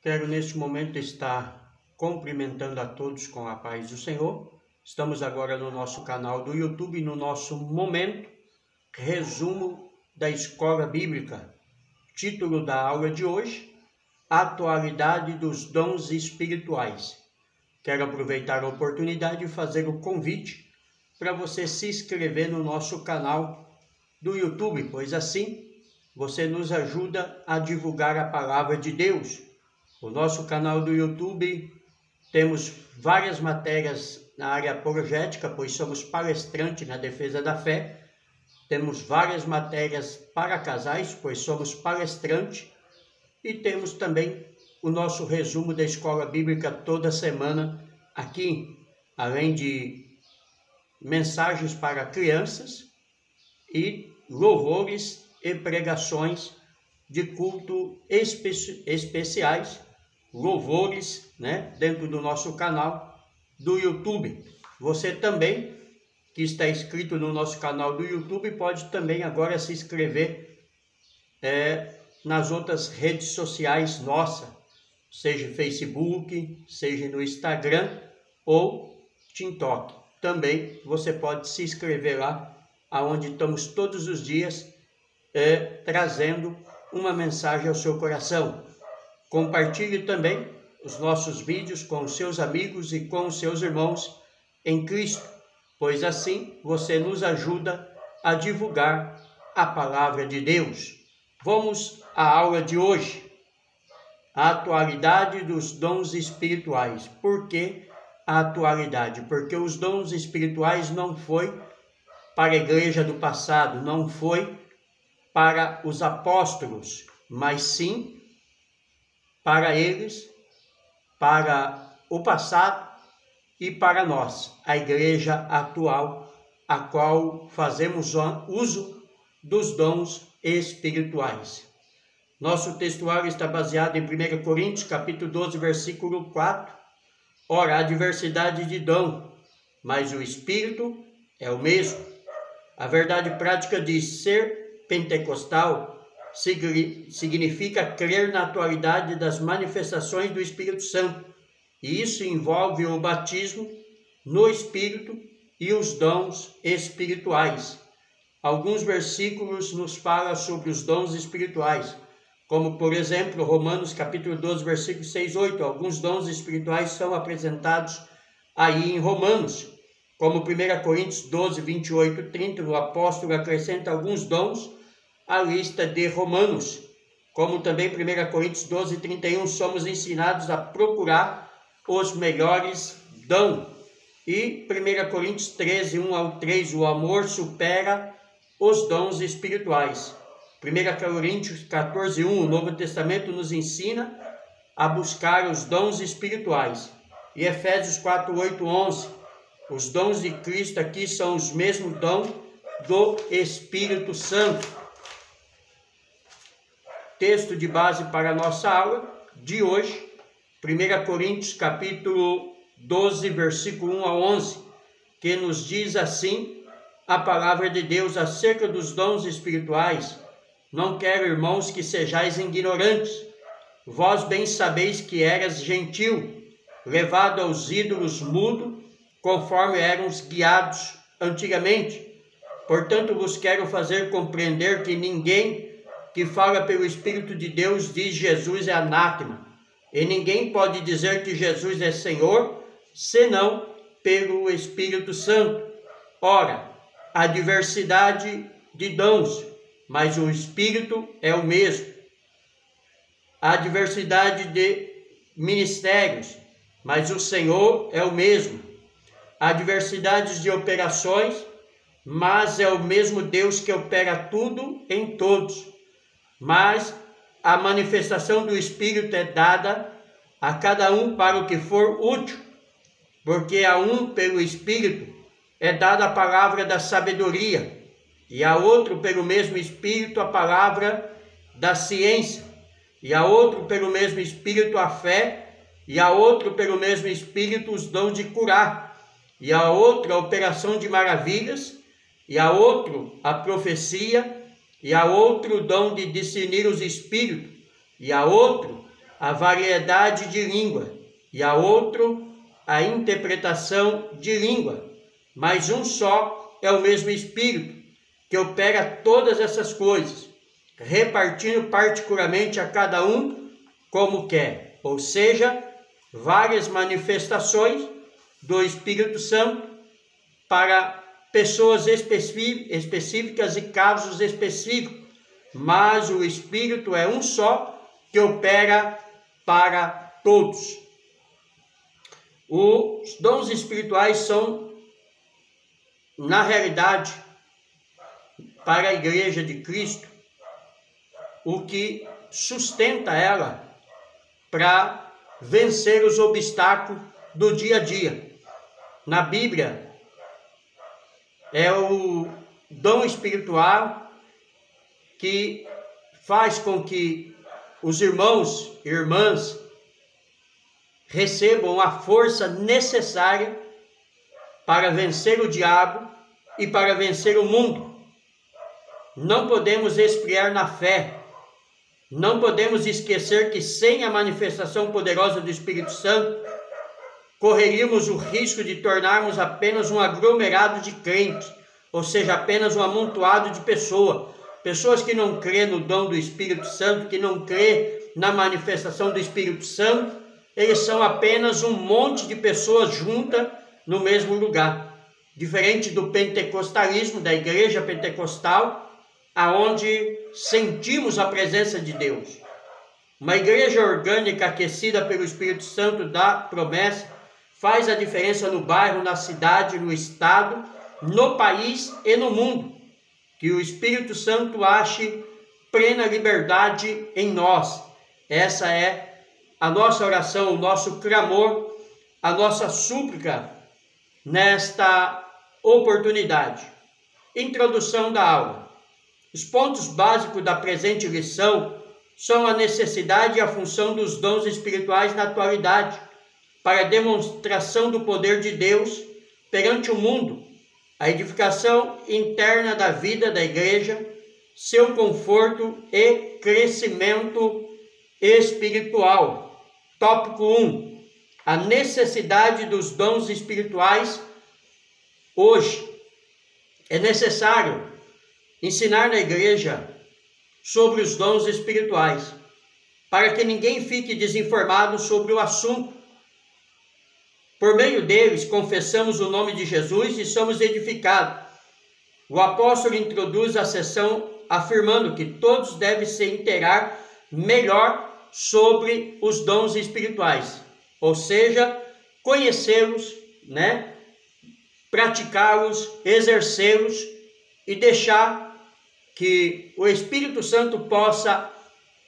Quero neste momento estar cumprimentando a todos com a paz do Senhor. Estamos agora no nosso canal do YouTube, no nosso momento resumo da Escola Bíblica. Título da aula de hoje: Atualidade dos dons espirituais. Quero aproveitar a oportunidade e fazer o convite para você se inscrever no nosso canal do YouTube, pois assim você nos ajuda a divulgar a palavra de Deus. O nosso canal do YouTube temos várias matérias na área apologética, pois somos palestrantes na defesa da fé. Temos várias matérias para casais, pois somos palestrantes. E temos também o nosso resumo da Escola Bíblica toda semana aqui, além de mensagens para crianças e louvores e pregações de culto especiais, louvores, dentro do nosso canal do YouTube. Você também, que está inscrito no nosso canal do YouTube, pode também agora se inscrever nas outras redes sociais nossas, seja Facebook, seja no Instagram ou TikTok. Também você pode se inscrever lá, onde estamos todos os dias trazendo uma mensagem ao seu coração. Compartilhe também os nossos vídeos com os seus amigos e com os seus irmãos em Cristo, pois assim você nos ajuda a divulgar a palavra de Deus. Vamos à aula de hoje. A atualidade dos dons espirituais. Por que a atualidade? Porque os dons espirituais não foi para a igreja do passado, não foi para os apóstolos, mas sim para eles, para o passado e para nós, a igreja atual, a qual fazemos uso dos dons espirituais. Nosso textuário está baseado em 1 Coríntios, capítulo 12, versículo 4. Ora, há diversidade de dom, mas o Espírito é o mesmo. A verdade prática de ser pentecostal significa crer na atualidade das manifestações do Espírito Santo. E isso envolve o batismo no Espírito e os dons espirituais. Alguns versículos nos falam sobre os dons espirituais, como, por exemplo, Romanos capítulo 12, versículo 6 e 8. Alguns dons espirituais são apresentados aí em Romanos, como 1 Coríntios 12, 28 e 30. O apóstolo acrescenta alguns dons à lista de Romanos, como também 1 Coríntios 12, 31. Somos ensinados a procurar os melhores dons. E 1 Coríntios 13, 1 ao 3. O amor supera os dons espirituais. 1 Coríntios 14, 1, o Novo Testamento nos ensina a buscar os dons espirituais. E Efésios 4, 8, 11, os dons de Cristo aqui são os mesmos dons do Espírito Santo. Texto de base para a nossa aula de hoje, 1 Coríntios capítulo 12, versículo 1 a 11, que nos diz assim a palavra de Deus acerca dos dons espirituais. Não quero, irmãos, que sejais ignorantes. Vós bem sabeis que eras gentil, levado aos ídolos mudo, conforme éramos guiados antigamente. Portanto, vos quero fazer compreender que ninguém que fala pelo Espírito de Deus diz Jesus é anátema. E ninguém pode dizer que Jesus é Senhor, senão pelo Espírito Santo. Ora, há diversidade de dons, mas o Espírito é o mesmo. Há diversidade de ministérios, mas o Senhor é o mesmo. Há diversidade de operações, mas é o mesmo Deus que opera tudo em todos. Mas a manifestação do Espírito é dada a cada um para o que for útil, porque a um pelo Espírito é dada a palavra da sabedoria, e a outro pelo mesmo Espírito a palavra da ciência, e a outro pelo mesmo Espírito a fé, e a outro pelo mesmo Espírito os dons de curar, e a outro a operação de maravilhas, e a outro a profecia, e a outro o dom de discernir os espíritos, e a outro a variedade de língua, e a outro a interpretação de língua. Mas um só é o mesmo Espírito, que opera todas essas coisas, repartindo particularmente a cada um como quer. Ou seja, várias manifestações do Espírito Santo para pessoas específicas e casos específicos. Mas o Espírito é um só, que opera para todos. Os dons espirituais são, na realidade, para a Igreja de Cristo, o que sustenta ela para vencer os obstáculos do dia a dia. Na Bíblia, é o dom espiritual que faz com que os irmãos e irmãs recebam a força necessária para vencer o diabo e para vencer o mundo. Não podemos esfriar na fé. Não podemos esquecer que sem a manifestação poderosa do Espírito Santo, correríamos o risco de tornarmos apenas um aglomerado de crentes, ou seja, apenas um amontoado de pessoas que não crêem no dom do Espírito Santo, que não crêem na manifestação do Espírito Santo. Eles são apenas um monte de pessoas juntas no mesmo lugar. Diferente do pentecostalismo, da igreja pentecostal, aonde sentimos a presença de Deus. Uma igreja orgânica aquecida pelo Espírito Santo da promessa faz a diferença no bairro, na cidade, no estado, no país e no mundo. Que o Espírito Santo ache plena liberdade em nós. Essa é a nossa oração, o nosso clamor, a nossa súplica nesta oportunidade. Introdução da aula. Os pontos básicos da presente lição são a necessidade e a função dos dons espirituais na atualidade, para a demonstração do poder de Deus perante o mundo, a edificação interna da vida da igreja, seu conforto e crescimento espiritual. Tópico 1. A necessidade dos dons espirituais hoje. É necessário ensinar na igreja sobre os dons espirituais, para que ninguém fique desinformado sobre o assunto. Por meio deles, confessamos o nome de Jesus e somos edificados. O apóstolo introduz a sessão afirmando que todos devem se inteirar melhor sobre os dons espirituais, ou seja, conhecê-los, praticá-los, exercê-los e deixar que o Espírito Santo possa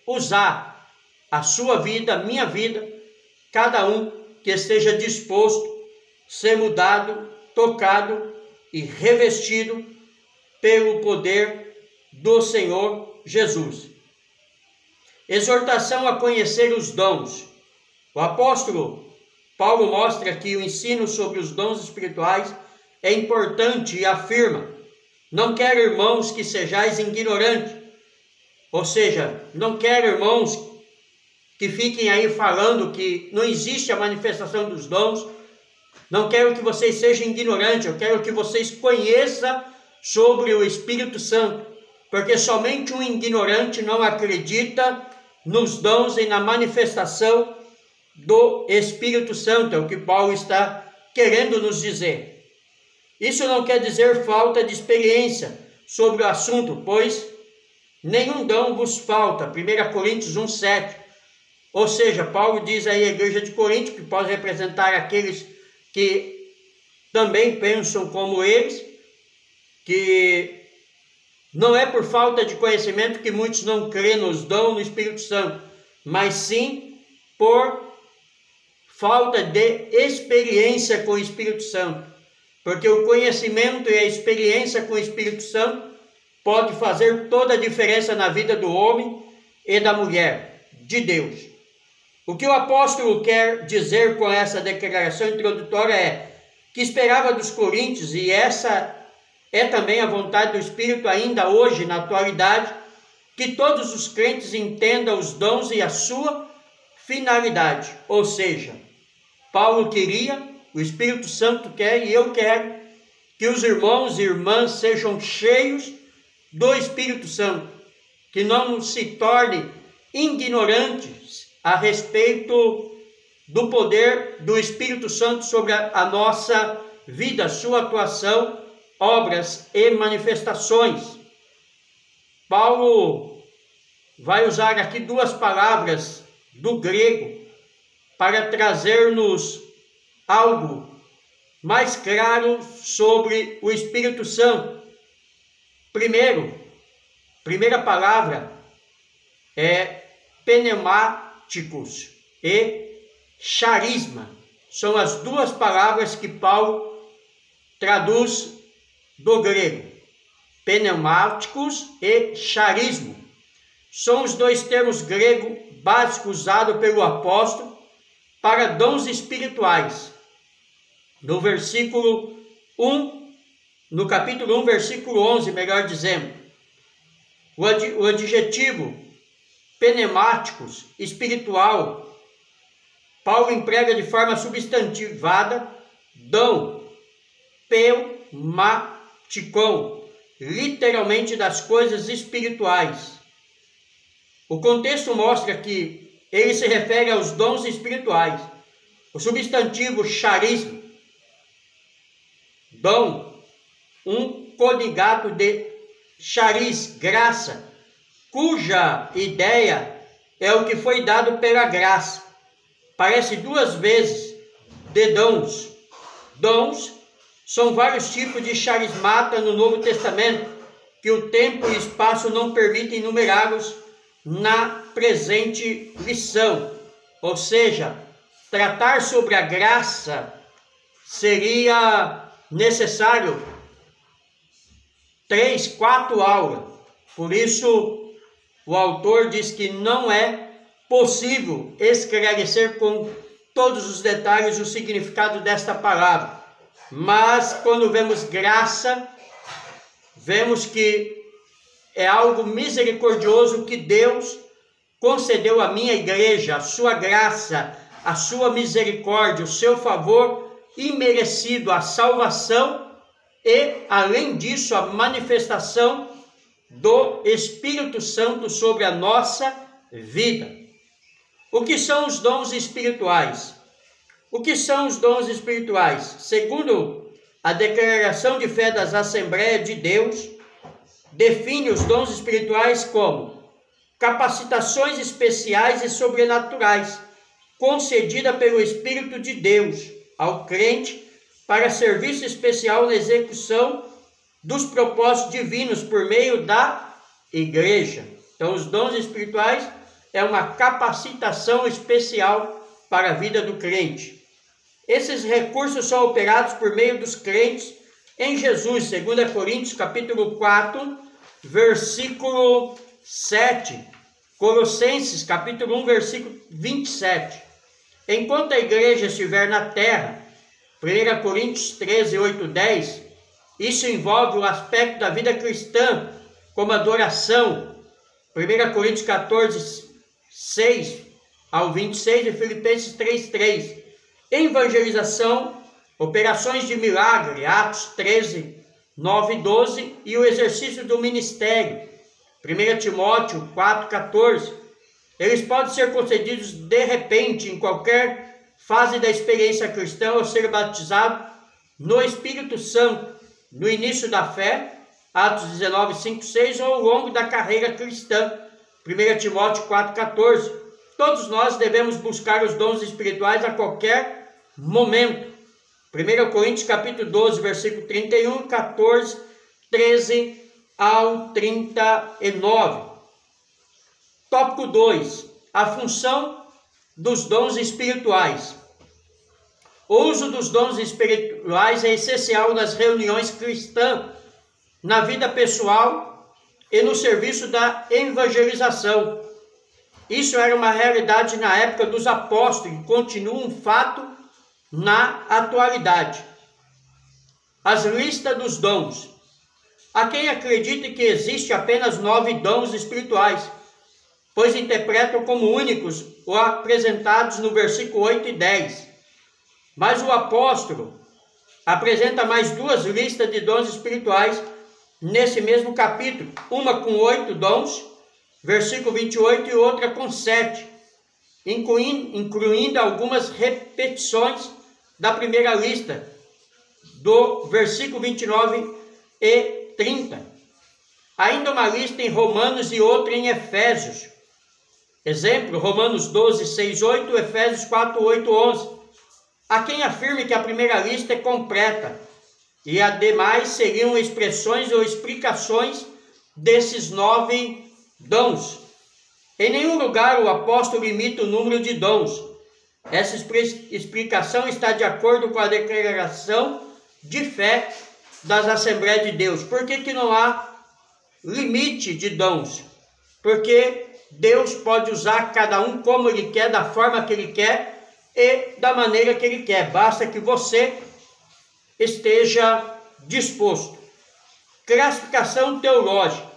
usar a sua vida, a minha vida, cada um que esteja disposto a ser mudado, tocado e revestido pelo poder do Senhor Jesus. Exortação a conhecer os dons. O apóstolo Paulo mostra que o ensino sobre os dons espirituais é importante e afirma: não quero, irmãos, que sejais ignorantes. Ou seja, não quero, irmãos, que fiquem aí falando que não existe a manifestação dos dons. Não quero que vocês sejam ignorantes, eu quero que vocês conheçam sobre o Espírito Santo, porque somente um ignorante não acredita nos dons e na manifestação do Espírito Santo, é o que Paulo está querendo nos dizer. Isso não quer dizer falta de experiência sobre o assunto, pois nenhum dom vos falta. 1 Coríntios 1,7. Ou seja, Paulo diz aí à igreja de Corinto, que pode representar aqueles que também pensam como eles, que não é por falta de conhecimento que muitos não creem nos dons no Espírito Santo, mas sim por falta de experiência com o Espírito Santo. Porque o conhecimento e a experiência com o Espírito Santo pode fazer toda a diferença na vida do homem e da mulher de Deus. O que o apóstolo quer dizer com essa declaração introdutória é que esperava dos coríntios, e essa é também a vontade do Espírito ainda hoje, na atualidade, que todos os crentes entendam os dons e a sua finalidade. Ou seja, Paulo queria, o Espírito Santo quer e eu quero que os irmãos e irmãs sejam cheios do Espírito Santo, que não se tornem ignorantes a respeito do poder do Espírito Santo sobre a nossa vida, sua atuação, obras e manifestações. Paulo vai usar aqui duas palavras do grego para trazer-nos algo mais claro sobre o Espírito Santo. Primeira palavra é pneumáticos e charisma. São as duas palavras que Paulo traduz do grego. Pneumáticos e charisma. São os dois termos gregos básicos usados pelo apóstolo para dons espirituais. No versículo 1, no capítulo 1, versículo 11, melhor dizendo, o adjetivo pneumáticos, espiritual, Paulo emprega de forma substantivada dom, pneumaticon, literalmente das coisas espirituais. O contexto mostra que ele se refere aos dons espirituais. O substantivo charisma, dom, um cognato de charis, graça, cuja ideia é o que foi dado pela graça. Aparece duas vezes de dons. Dons são vários tipos de charismata no Novo Testamento, que o tempo e o espaço não permitem enumerá-los na presente lição. Ou seja, tratar sobre a graça seria necessário 3, 4 aulas. Por isso, o autor diz que não é possível esclarecer com todos os detalhes o significado desta palavra. Mas, quando vemos graça, vemos que é algo misericordioso que Deus concedeu à minha igreja, a sua graça, a sua misericórdia, o seu favor imerecido, a salvação e, além disso, a manifestação do Espírito Santo sobre a nossa vida. O que são os dons espirituais? O que são os dons espirituais? Segundo a declaração de fé das Assembleias de Deus, define os dons espirituais como capacitações especiais e sobrenaturais, concedida pelo Espírito de Deus ao crente para serviço especial na execução dos propósitos divinos por meio da igreja. Então, os dons espirituais é uma capacitação especial para a vida do crente. Esses recursos são operados por meio dos crentes em Jesus, 2 Coríntios capítulo 4, versículo 7, Colossenses capítulo 1, versículo 27. Enquanto a igreja estiver na terra, 1 Coríntios 13, 8, 10, isso envolve o aspecto da vida cristã, como adoração, 1 Coríntios 14, 6 ao 26 e Filipenses 3, 3. Evangelização, operações de milagre, Atos 13, 9 e 12, e o exercício do ministério, 1 Timóteo 4, 14. Eles podem ser concedidos de repente, em qualquer fase da experiência cristã, ao ser batizado no Espírito Santo, no início da fé, Atos 19, 5, 6, ou ao longo da carreira cristã, 1 Timóteo 4, 14. Todos nós devemos buscar os dons espirituais a qualquer momento. 1 Coríntios capítulo 12, versículo 31, 14, 13 ao 39. Tópico 2. A função dos dons espirituais. O uso dos dons espirituais é essencial nas reuniões cristãs, na vida pessoal e no serviço da evangelização. Isso era uma realidade na época dos apóstolos e continua um fato na atualidade. As listas dos dons. Há quem acredite que existe apenas 9 dons espirituais, pois interpretam como únicos ou apresentados no versículo 8 e 10. Mas o apóstolo apresenta mais duas listas de dons espirituais nesse mesmo capítulo, uma com 8 dons, versículo 28, e outra com 7, incluindo algumas repetições da primeira lista, do versículo 29 e 30. Ainda uma lista em Romanos e outra em Efésios. Exemplo, Romanos 12, 6, 8, Efésios 4, 8, 11. Há quem afirme que a primeira lista é completa e as demais seriam expressões ou explicações desses 9 dons. Em nenhum lugar o apóstolo limita o número de dons. Essa explicação está de acordo com a declaração de fé das Assembleias de Deus. Por que não há limite de dons? Porque Deus pode usar cada um como Ele quer, da forma que Ele quer e da maneira que Ele quer. Basta que você esteja disposto. Classificação teológica.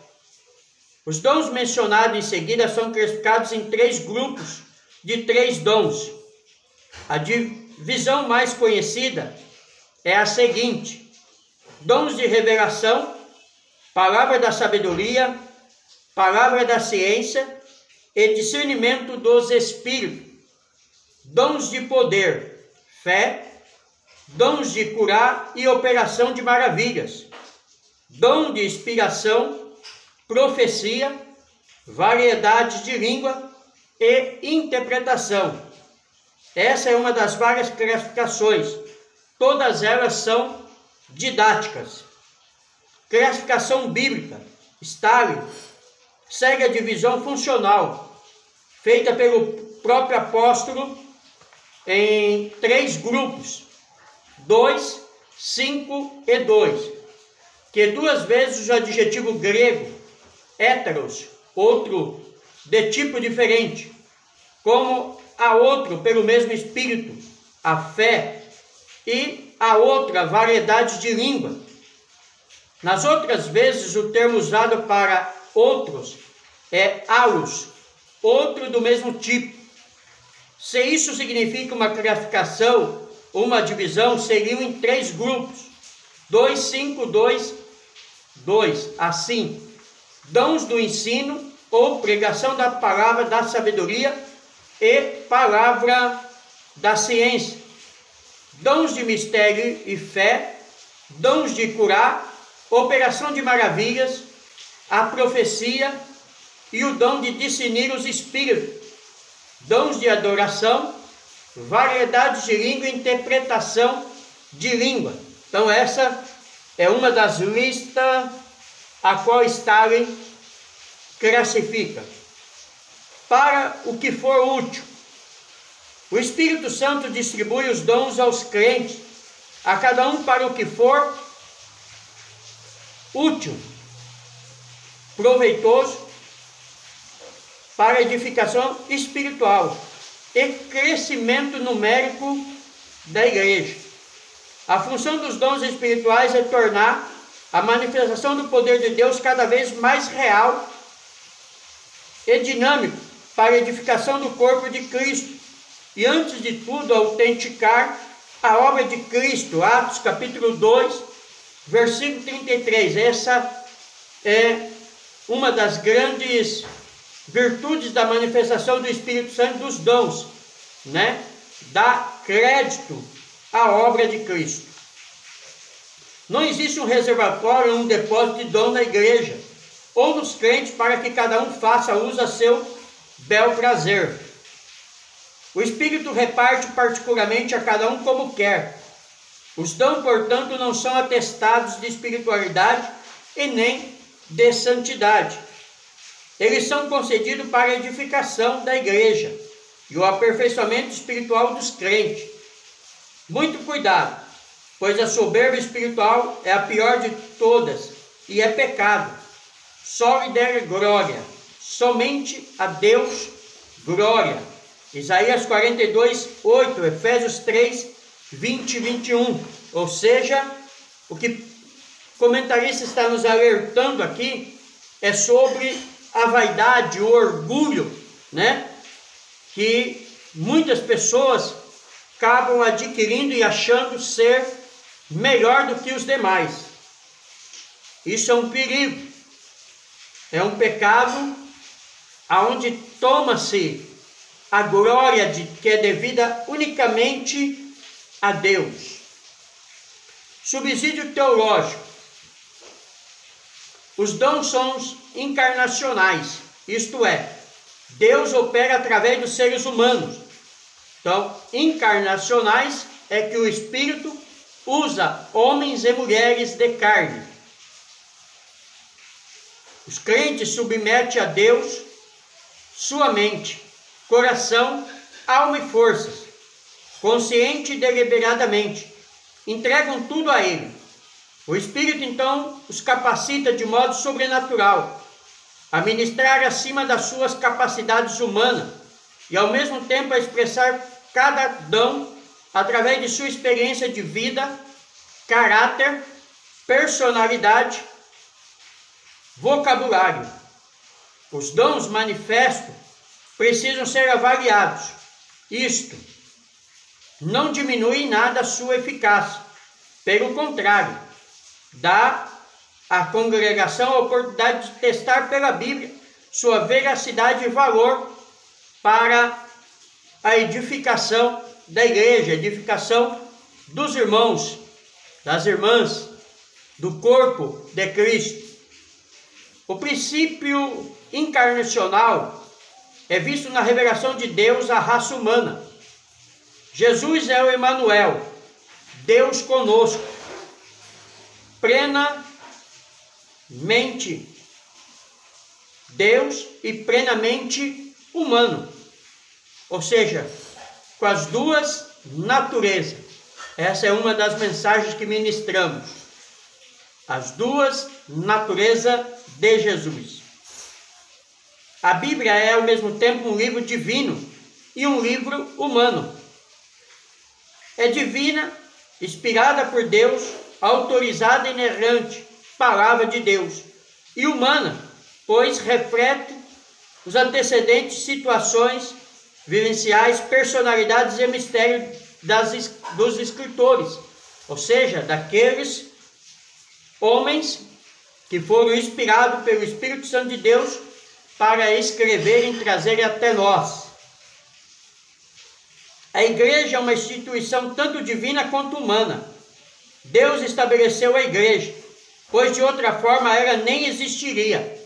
Os dons mencionados em seguida são classificados em 3 grupos de 3 dons. A divisão mais conhecida é a seguinte: dons de revelação, palavra da sabedoria, palavra da ciência e discernimento dos espíritos. Dons de poder, fé, dons de curar e operação de maravilhas. Dom de inspiração, profecia, variedade de língua e interpretação. Essa é uma das várias classificações. Todas elas são didáticas. Classificação bíblica, Stalin, segue a divisão funcional, feita pelo próprio apóstolo em 3 grupos, 2, 5 e 2, que 2 vezes o adjetivo grego, héteros, outro de tipo diferente, como a outro pelo mesmo espírito, a fé, e a outra variedade de língua. Nas outras vezes o termo usado para outros é alus, outro do mesmo tipo. Se isso significa uma classificação, uma divisão, seriam em 3 grupos, 2, 5, 2, 2, assim, dons do ensino ou pregação da palavra da sabedoria e palavra da ciência, dons de mistério e fé, dons de curar, operação de maravilhas, a profecia e o dom de discernir os espíritos, dons de adoração, variedade de língua e interpretação de língua. Então essa é uma das listas a qual Stalin classifica. Para o que for útil. O Espírito Santo distribui os dons aos crentes, a cada um para o que for útil, proveitoso, para edificação espiritual e crescimento numérico da igreja. A função dos dons espirituais é tornar a manifestação do poder de Deus cada vez mais real e dinâmico para a edificação do corpo de Cristo e, antes de tudo, autenticar a obra de Cristo. Atos capítulo 2, versículo 33. Essa é uma das grandes virtudes da manifestação do Espírito Santo, dos dons, né? Dá crédito à obra de Cristo. Não existe um reservatório, um depósito de dom na igreja ou nos crentes para que cada um faça uso a seu bel prazer. O Espírito reparte particularmente a cada um como quer. Os dons, portanto, não são atestados de espiritualidade e nem de santidade. Eles são concedidos para a edificação da igreja e o aperfeiçoamento espiritual dos crentes. Muito cuidado, pois a soberba espiritual é a pior de todas e é pecado. Só lhe der glória, somente a Deus glória. Isaías 42, 8, Efésios 3, 20 e 21. Ou seja, o que o comentarista está nos alertando aqui é sobre a vaidade, o orgulho, né? que muitas pessoas acabam adquirindo e achando ser melhor do que os demais. Isso é um perigo, é um pecado aonde toma-se a glória que é devida unicamente a Deus. Subsídio teológico. Os dons são encarnacionais, isto é, Deus opera através dos seres humanos. Então, encarnacionais é que o Espírito usa homens e mulheres de carne. Os crentes submetem a Deus sua mente, coração, alma e forças, consciente e deliberadamente. Entregam tudo a Ele. O Espírito, então, os capacita de modo sobrenatural a ministrar acima das suas capacidades humanas e, ao mesmo tempo, a expressar cada dom através de sua experiência de vida, caráter, personalidade, vocabulário. Os dons manifestos precisam ser avaliados. Isto não diminui em nada a sua eficácia. Pelo contrário, dá à congregação a oportunidade de testar pela Bíblia sua veracidade e valor para a edificação da igreja, edificação dos irmãos, das irmãs, do corpo de Cristo. O princípio encarnacional é visto na revelação de Deus à raça humana. Jesus é o Emanuel, Deus conosco, plenamente Deus e plenamente humano, ou seja, com as duas naturezas. Essa é uma das mensagens que ministramos, as duas naturezas de Jesus. A Bíblia é ao mesmo tempo um livro divino e um livro humano. É divina, inspirada por Deus, autorizada e inerrante, palavra de Deus, e humana, pois reflete os antecedentes situações vivenciais, personalidades e mistérios dos escritores, ou seja, daqueles homens que foram inspirados pelo Espírito Santo de Deus para escreverem e trazerem até nós. A igreja é uma instituição tanto divina quanto humana. Deus estabeleceu a igreja, pois de outra forma ela nem existiria.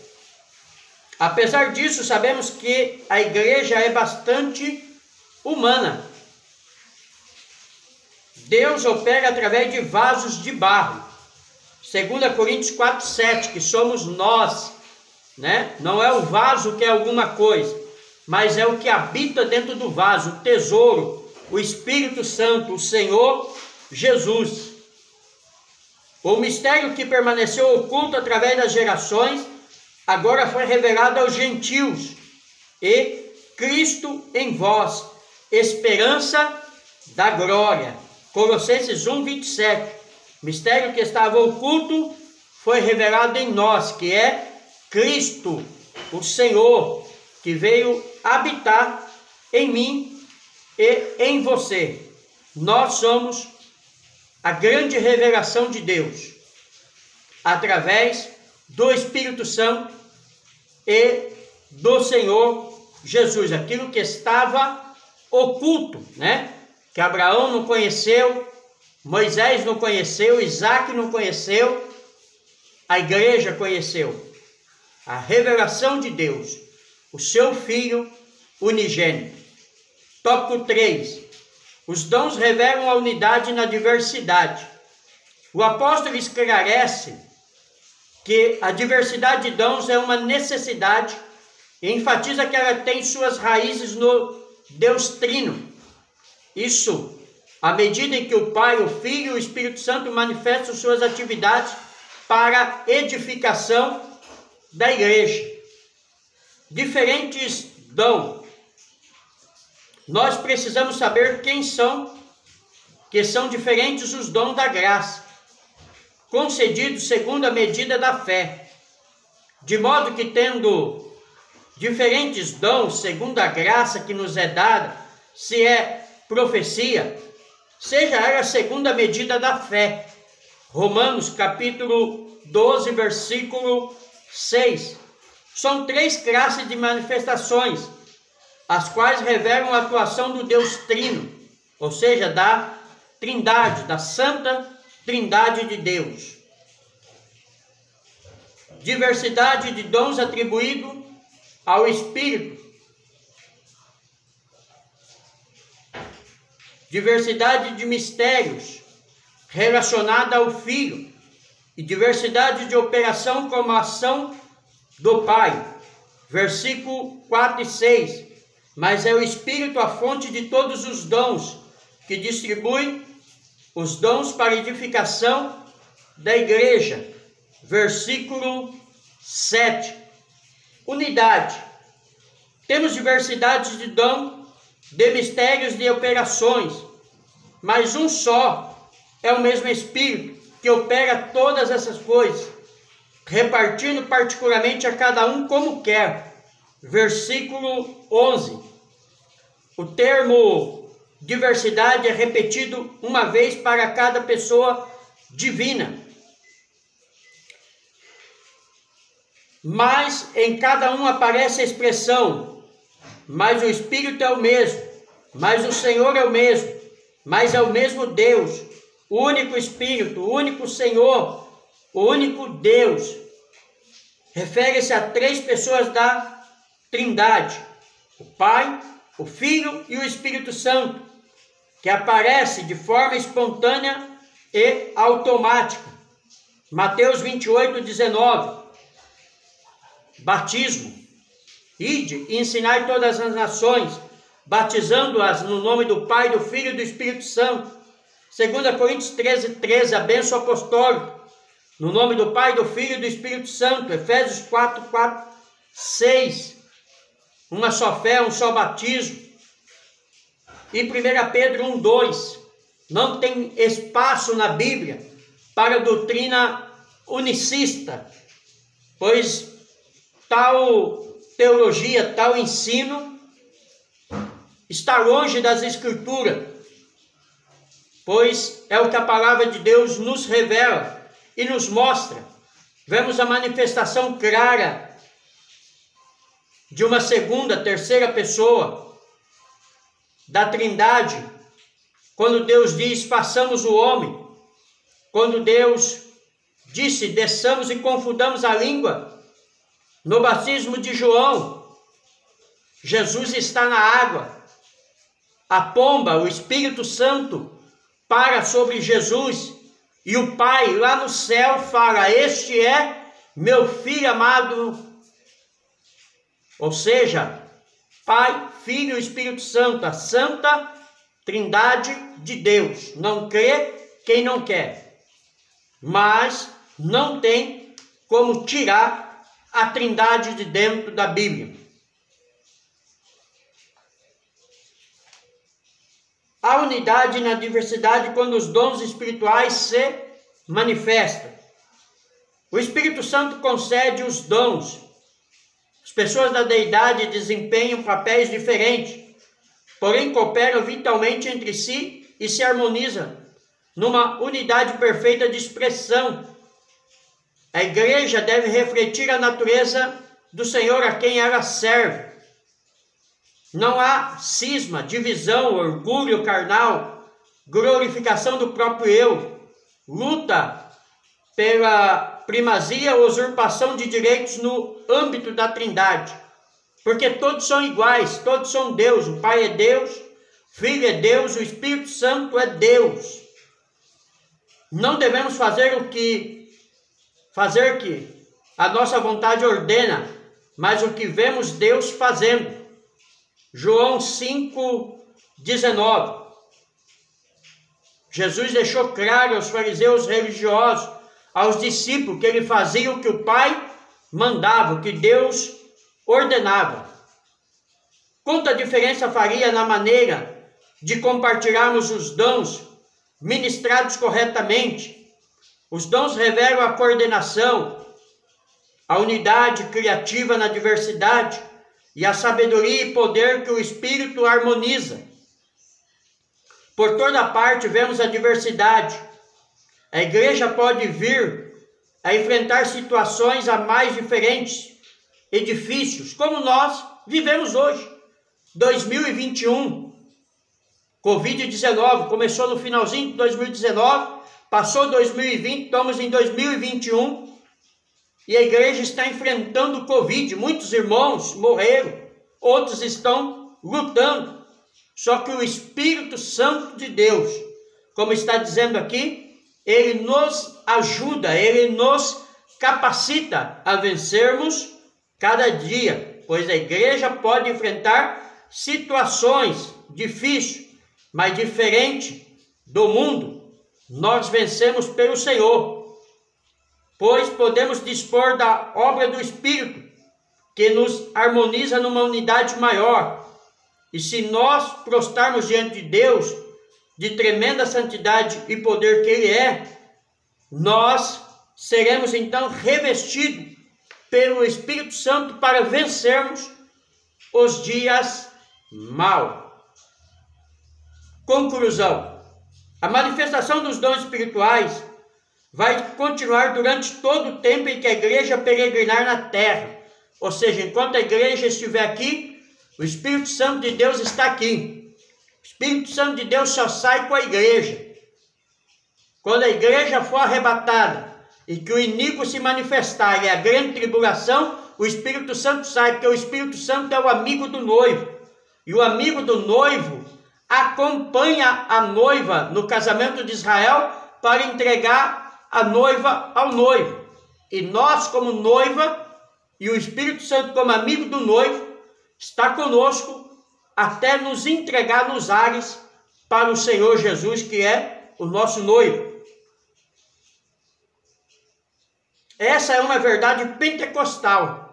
Apesar disso, sabemos que a igreja é bastante humana. Deus opera através de vasos de barro. 2 Coríntios 4:7, que somos nós, né? Não é o vaso que é alguma coisa, mas é o que habita dentro do vaso, o tesouro, o Espírito Santo, o Senhor Jesus. O mistério que permaneceu oculto através das gerações, agora foi revelado aos gentios, e Cristo em vós, esperança da glória. Colossenses 1:27. Mistério que estava oculto foi revelado em nós, que é Cristo, o Senhor, que veio habitar em mim e em você. Nós somos a grande revelação de Deus, através do Espírito Santo e do Senhor Jesus, aquilo que estava oculto, né? Que Abraão não conheceu, Moisés não conheceu, Isaac não conheceu, a igreja conheceu. A revelação de Deus, o seu Filho unigênito. Tópico 3. Os dons revelam a unidade na diversidade. O apóstolo esclarece que a diversidade de dons é uma necessidade e enfatiza que ela tem suas raízes no Deus Trino. Isso, à medida em que o Pai, o Filho e o Espírito Santo manifestam suas atividades para edificação da igreja. Diferentes dons. Nós precisamos saber quem são, que são diferentes os dons da graça, concedidos segundo a medida da fé, de modo que, tendo diferentes dons segundo a graça que nos é dada, se é profecia, seja ela segundo a medida da fé. Romanos capítulo 12, versículo 6. São 3 classes de manifestações, as quais revelam a atuação do Deus Trino, ou seja, da Trindade, da Santa Trindade de Deus. Diversidade de dons atribuídos ao Espírito. Diversidade de mistérios relacionada ao Filho. E diversidade de operação como a ação do Pai. Versículo 4 e 6. Mas é o Espírito a fonte de todos os dons, que distribui os dons para edificação da igreja. Versículo 7. Unidade. Temos diversidade de dom, de mistérios, de operações, mas um só é o mesmo Espírito que opera todas essas coisas, repartindo particularmente a cada um como quer. Versículo 11. O termo diversidade é repetido uma vez para cada pessoa divina. Mas em cada um aparece a expressão, mas o Espírito é o mesmo, mas o Senhor é o mesmo, mas é o mesmo Deus, o único Espírito, o único Senhor, o único Deus. Refere-se a 3 pessoas da Trindade, o Pai, o Filho e o Espírito Santo, que aparece de forma espontânea e automática. Mateus 28, 19. Batismo. Ide e ensinai todas as nações, batizando-as no nome do Pai, do Filho e do Espírito Santo. 2 Coríntios 13, 13. A bênção apostólica. No nome do Pai, do Filho e do Espírito Santo. Efésios 4, 4, 6. Uma só fé, um só batismo. E 1 Pedro 1, 2. Não tem espaço na Bíblia para a doutrina unicista, pois tal teologia, tal ensino está longe das Escrituras, pois é o que a palavra de Deus nos revela e nos mostra. Vemos a manifestação clara de uma segunda, terceira pessoa da Trindade, quando Deus diz, façamos o homem, quando Deus disse, desçamos e confundamos a língua. No batismo de João, Jesus está na água. A pomba, o Espírito Santo, para sobre Jesus. E o Pai lá no céu fala, este é meu Filho amado. Ou seja, Pai, Filho e Espírito Santo, a Santa Trindade de Deus. Não crê quem não quer. Mas não tem como tirar a Trindade de dentro da Bíblia. A unidade na diversidade quando os dons espirituais se manifestam. O Espírito Santo concede os dons. As pessoas da deidade desempenham papéis diferentes, porém cooperam vitalmente entre si e se harmonizam numa unidade perfeita de expressão. A igreja deve refletir a natureza do Senhor a quem ela serve. Não há cisma, divisão, orgulho carnal, glorificação do próprio eu, luta pela primazia ou usurpação de direitos no âmbito da Trindade. Porque todos são iguais, todos são Deus. O Pai é Deus, o Filho é Deus, o Espírito Santo é Deus. Não devemos fazer que a nossa vontade ordena, mas o que vemos Deus fazendo. João 5, 19. Jesus deixou claro aos fariseus religiosos, aos discípulos, que ele fazia o que o Pai mandava, o que Deus ordenava. Quanta diferença faria na maneira de compartilharmos os dons ministrados corretamente. Os dons revelam a coordenação, a unidade criativa na diversidade, e a sabedoria e poder que o Espírito harmoniza. Por toda parte vemos a diversidade. A igreja pode vir a enfrentar situações a mais diferentes e difíceis, como nós vivemos hoje. 2021, Covid-19, começou no finalzinho de 2019, passou 2020, estamos em 2021 e a igreja está enfrentando o Covid. Muitos irmãos morreram, outros estão lutando. Só que o Espírito Santo de Deus, como está dizendo aqui, ele nos ajuda, ele nos capacita a vencermos cada dia, pois a igreja pode enfrentar situações difíceis, mas diferente do mundo. Nós vencemos pelo Senhor, pois podemos dispor da obra do Espírito, que nos harmoniza numa unidade maior. E se nós prostrarmos diante de Deus, de tremenda santidade e poder que Ele é, nós seremos então revestidos pelo Espírito Santo para vencermos os dias maus. Conclusão: a manifestação dos dons espirituais vai continuar durante todo o tempo em que a igreja peregrinar na terra. Ou seja, enquanto a igreja estiver aqui, o Espírito Santo de Deus está aqui. O Espírito Santo de Deus só sai com a igreja. Quando a igreja for arrebatada e que o iníquo se manifestar e a grande tribulação, o Espírito Santo sai, porque o Espírito Santo é o amigo do noivo. E o amigo do noivo acompanha a noiva no casamento de Israel para entregar a noiva ao noivo. E nós, como noiva, e o Espírito Santo como amigo do noivo, está conosco até nos entregar nos ares para o Senhor Jesus, que é o nosso noivo. Essa é uma verdade pentecostal.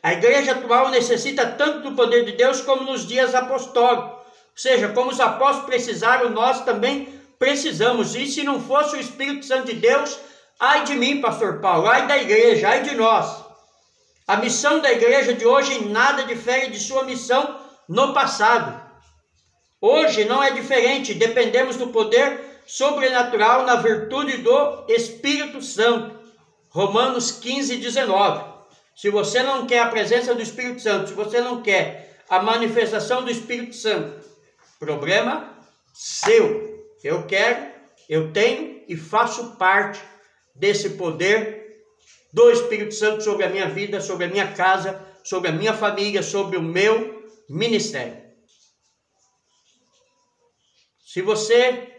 A igreja atual necessita tanto do poder de Deus como nos dias apostólicos. Ou seja, como os apóstolos precisaram, nós também precisamos. E se não fosse o Espírito Santo de Deus, ai de mim, pastor Paulo, ai da igreja, ai de nós. A missão da igreja de hoje em nada difere de sua missão no passado. Hoje não é diferente, dependemos do poder sobrenatural na virtude do Espírito Santo. Romanos 15, 19. Se você não quer a presença do Espírito Santo, se você não quer a manifestação do Espírito Santo, problema seu. Eu quero, eu tenho e faço parte desse poder do Espírito Santo sobre a minha vida, sobre a minha casa, sobre a minha família, sobre o meu ministério. Se você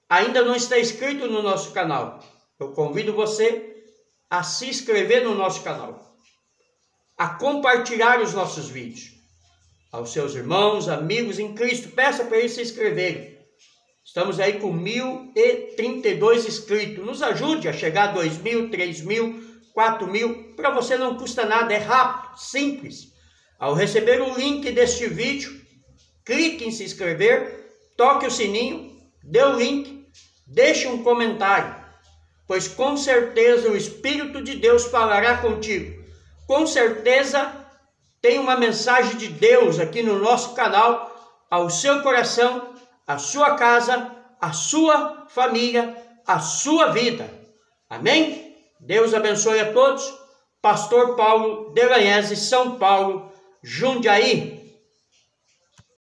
ainda não está inscrito no nosso canal, eu convido você a se inscrever no nosso canal, a compartilhar os nossos vídeos aos seus irmãos, amigos em Cristo. Peça para eles se inscreverem. Estamos aí com 1.032 inscritos. Nos ajude a chegar a 2.000, 3.000, 4.000. Para você não custa nada, é rápido, simples. Ao receber o link deste vídeo, clique em se inscrever, toque o sininho, dê o link, deixe um comentário, pois com certeza o Espírito de Deus falará contigo. Com certeza tem uma mensagem de Deus aqui no nosso canal, ao seu coração, à sua casa, à sua família, à sua vida. Amém? Deus abençoe a todos. Pastor Paulo Delanhese, São Paulo, Jundiaí.